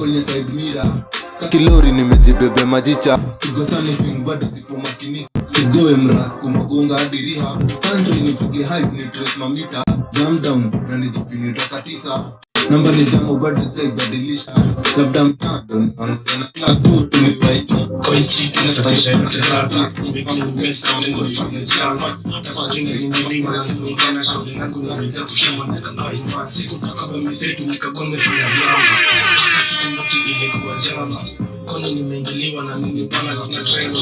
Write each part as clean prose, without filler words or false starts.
kwenye side mirror. Kilori nimejibebe majicha. Kigosani swing bado sipo makini. Sigoe mras kumagonga hadi rehab. Country nipige hype ni trace mamita. Jam down na nijipini toka 9. Namba ni jamu bado saibadilisha. Labda mtadon na class 2 tuliwaicha. Kwa street tunasafisha mtala. Nimekini mess sound kwa fanya jama. Hata sijui nililima na nikana shauri yangu na weza kushama na kabai. Siku kakaba mistake nikagome fanya blama. Hata siku mboki ile kuwa jama. Koni nimeingiliwa na nini bana tina train.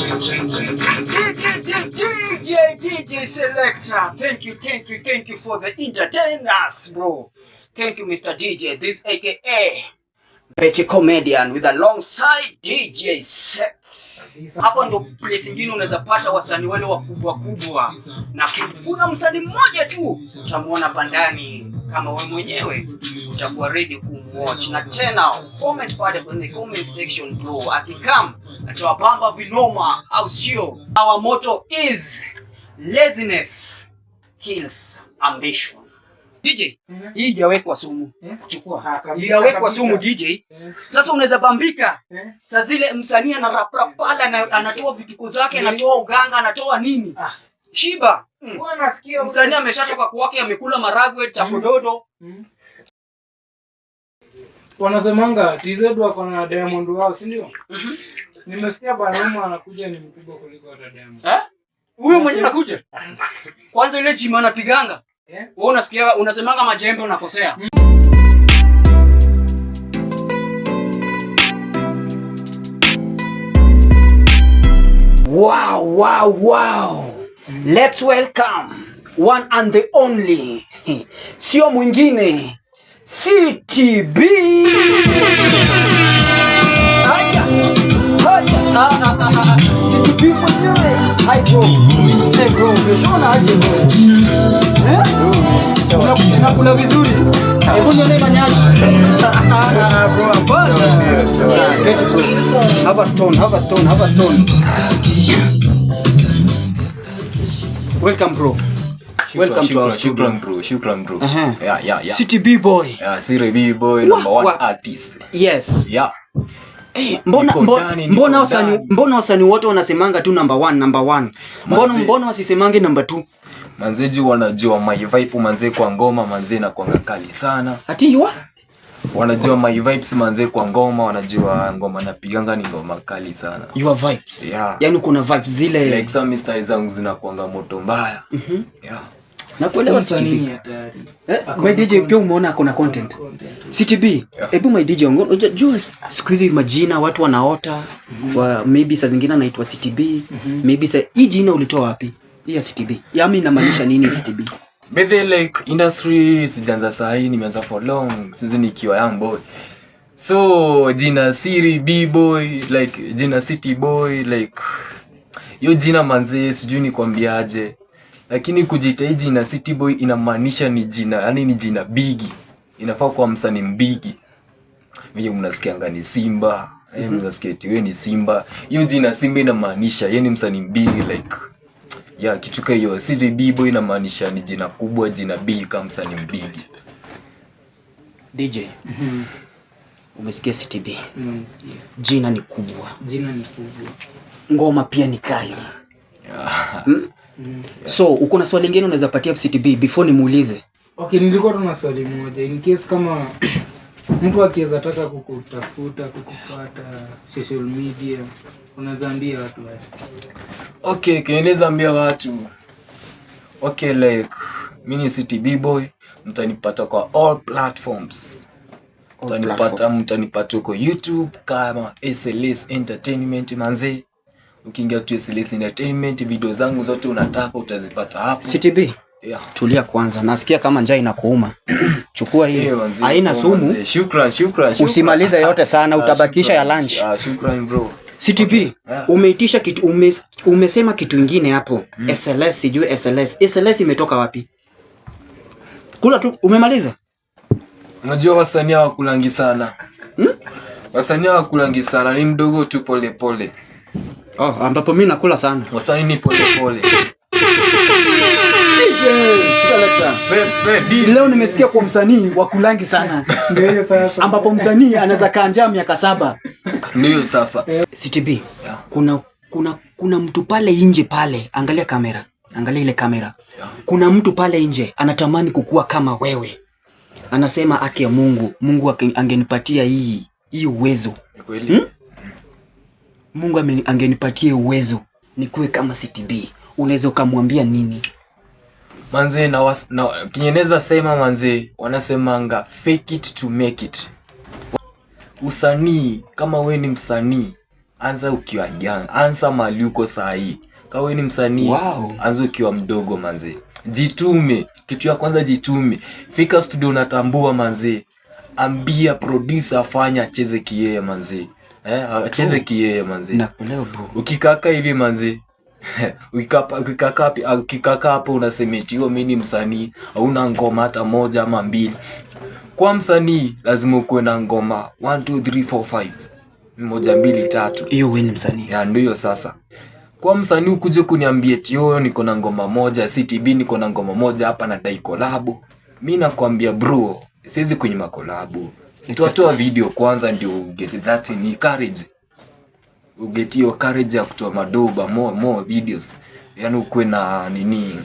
DJ Selector. Thank you for the entertainers, bro. Thank you, Mr. DJ. This aka Beche Comedian with alongside DJ Set. Hapa ndo place nyingine unaweza pata wasanii wale wakubwa kubwa. Na kuna msanii mmoja tu utamuona bandani kama wewe mwenyewe utakuwa ready kumwatch. Na tena comment pale kwenye comment section bro. Akikam atawapamba vinoma au sio? Our motto is laziness kills ambition. DJ, hii hijawekwa sumu. Chukua. Hijawekwa sumu DJ. Sasa unaweza bambika. Sasa zile msanii ana rap pala anatoa vituko zake, anatoa uganga, anatoa nini? Shiba. Nasikia msanii ameshatoka kwake amekula maragwe, tapododo. Wanasemanga TZ wako na Diamond wao, si ndio? Nimesikia Baroma anakuja ni mkubwa kuliko hata Diamond. Huyo mwenyewe anakuja. Kwanza ile jima anapiganga. Wewe unasikia unasemanga majembe unakosea. Wow. Let's welcome one and the only. Sio mwingine. CTB. Haya. CTB mwenyewe. Hi bro. Hey bro, umeshona aje bro? Unakula vizuri. Hebu nione manyaji. Bro, hapana. Have a stone. Welcome bro. Welcome to our Shukran bro. Yeah. CTB boy. Yeah, CTB boy, number 1 artist. Yes. Yeah. Mbona wasanii wote wanasemanga tu number 1? Mbona wasisemange number 2? Manzeji wanajua my vibe manze kwa ngoma manze na kwa kali sana. Ati yua? Wanajua my vibes manze kwa ngoma, wanajua ngoma napiganga ni ngoma kali sana. Your vibes. Yeah. Yaani kuna vibes zile like some style zangu zinakuanga moto mbaya. Yeah. Nakuelewa CTB. My DJ pia umeona kuna content. CTB, hebu my DJ unajua siku hizi majina watu wanaota. Maybe saa zingine anaitwa CTB. Maybe hii jina ulitoa wapi? Hii ya CTB. Yami inamaanisha nini CTB? But like industry sijaanza saa hii, nimeanza for long. Sisi nikiwa young boy. So jina Siri B boy, like jina City boy, like yo jina manze sijui nikwambiaje. Lakini kujita jina City boy inamaanisha ni jina, yani ni jina bigi. Inafaa kwa msanii mbigi. Wewe mnasikianga ni Simba, mnasikia eti wewe ni Simba. Hiyo jina Simba inamaanisha yeye ni msanii mbigi like yeah, kichuka hiyo City B boy inamaanisha ni jina kubwa, jina bigi kama msanii mbigi. DJ. Umesikia CTB? Nimesikia. Jina ni kubwa. Ngoma pia ni kali. Yeah. So, uko na swali lingine unaweza patia CTB before nimuulize? Okay, nilikuwa tuna swali moja. In case kama mtu akiweza taka kukutafuta, kukupata social media, unaweza ambia watu wapi? Okay, kieneza ambia watu. Okay, like mimi ni CTB boy, mtanipata kwa all platforms. Mtanipata kwa YouTube kama SLS Entertainment manze. Ukiingia tu SLS Entertainment, video zangu zote unataka utazipata hapo. CTB. Yeah. Tulia kwanza. Nasikia kama njaa inakuuma. Chukua hii. Haina sumu. Shukran. Usimalize yote sana, utabakisha ya lunch. Shukran bro. CTB, umeitisha kitu umesema kitu kingine hapo. SLS, sijui SLS. SLS imetoka wapi? Kula tu umemaliza? Unajua wasanii hawakulangi sana. Wasanii hawakulangi sana, ni mdogo tu pole pole. Ambapo mimi nakula sana. Wasanii ni pole pole. DJ Leo nimesikia kwa msanii wa kulangi sana. Ndio sasa. Ambapo msanii anaweza kaa njaa miaka 7. Ndio sasa. CTB. Yeah. Kuna mtu pale nje pale. Angalia kamera. Angalia ile kamera. Yeah. Kuna mtu pale nje anatamani kukua kama wewe. Anasema haki ya Mungu. Mungu angenipatia hii uwezo. Kweli? Mungu angenipatia uwezo nikuwe kama CTB. Unaweza ukamwambia nini? Manze kinyeneza sema manze, wanasemanga fake it to make it. Usanii, kama we ni msanii, anza ukiwa young, anza mali uko sahi. Kama we ni msanii, anza ukiwa mdogo manze. Jitume, kitu ya kwanza jitume. Fika studio unatambua manze. Ambia producer afanye acheze kiyeye manze. Acheze kiyeye manze. Nakuelewa bro. Ukikaka hivi manze. Ukikaka hapo unasemetiwa mimi ni msanii, hauna ngoma hata moja ama mbili. Kwa msanii lazima ukuwe na ngoma 1 2 3 4 5. 1 2 3. Hiyo wewe ni msanii. Ya ndio sasa. Kwa msanii ukuje kuniambia eti niko na ngoma moja, CTB niko na ngoma moja hapa na dai collab. Mimi nakwambia bro, siwezi kunyima collab. Tuatoa video kwanza ndio get that in courage. Ugetio courage ya kutoa madoba more videos. Yaani ukwe na nini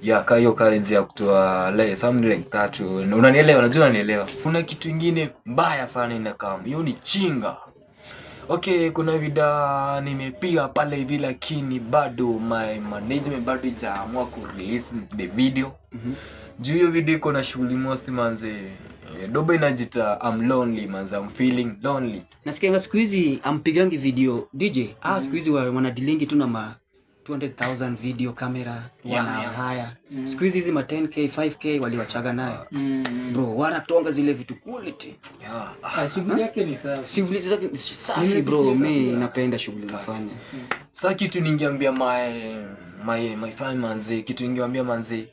ya kayo courage ya kutoa something like that. Unanielewa? Unajua unanielewa. Kuna kitu kingine mbaya sana inakam. Hiyo ni chinga. Okay, kuna vida nimepiga pale hivi lakini bado my management bado hajaamua ku release the video. Juu hiyo video iko na shughuli most manze. Doba inajita I'm lonely manze, I'm feeling lonely. Nasikia siku hizi ampigangi video DJ. Siku hizi wanadilingi tu na ma 200,000 video camera haya. Siku hizi ma 10k 5k waliwachaga nayo. Bro, wanatonga zile vitu quality. Shughuli yake ni safi. Shughuli zake safi bro, mimi napenda shughuli zafanya. Sasa kitu ningeambia my fan manze, kitu ningeambia manze,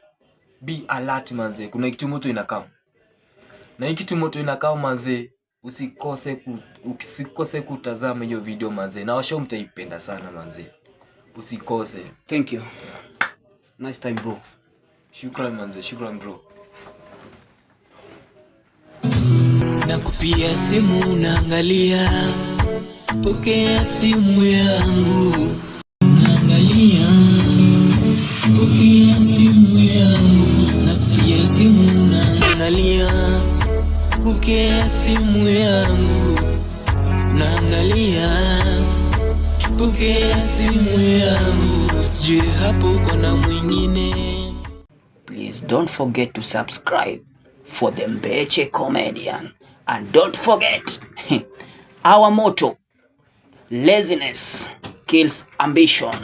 be alert manze. Kuna kitu moto inakaa. Na hiki kitu moto inakaa manze, usikose kutazama hiyo video manze. Na washo mtaipenda sana manze. Usikose. Thank you. Nice time bro. Shukran manze, shukran bro. Nakupia simu naangalia, pokea simu yangu. Naangalia, pokea simu yangu. Nakupia simu naangalia, pokea simu yangu. Naangalia, pokea simu yangu. Je, hapo kuna mwingine? Please don't forget to subscribe for the Mbeche Comedian. And don't forget our motto, laziness kills ambition.